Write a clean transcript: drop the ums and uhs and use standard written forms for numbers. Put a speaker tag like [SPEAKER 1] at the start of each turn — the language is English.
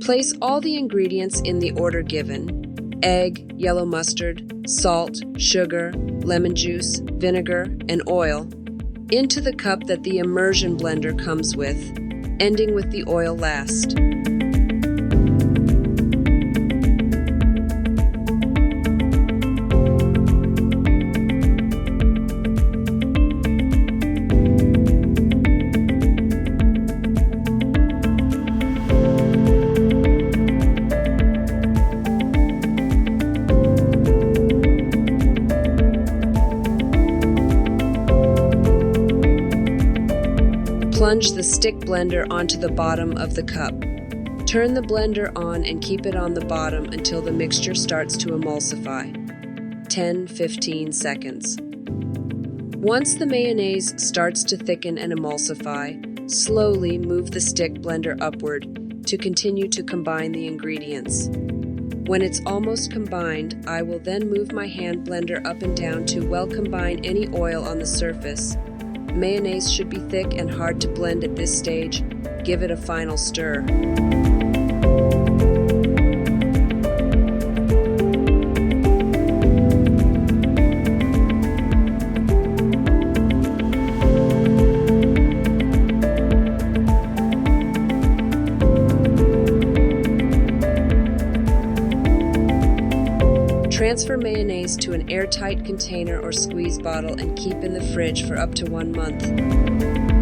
[SPEAKER 1] Place all the ingredients in the order given: egg, yellow mustard, salt, sugar, lemon juice, vinegar, and oil into the cup that the immersion blender comes with, ending with the oil last. Plunge the stick blender onto the bottom of the cup. Turn the blender on and keep it on the bottom until the mixture starts to emulsify. 10-15 seconds. Once the mayonnaise starts to thicken and emulsify, slowly move the stick blender upward to continue to combine the ingredients. When it's almost combined, I will then move my hand blender up and down to well combine any oil on the surface. Mayonnaise should be thick and hard to blend at this stage. Give it a final stir. Transfer mayonnaise to an airtight container or squeeze bottle and keep in the fridge for up to 1 month.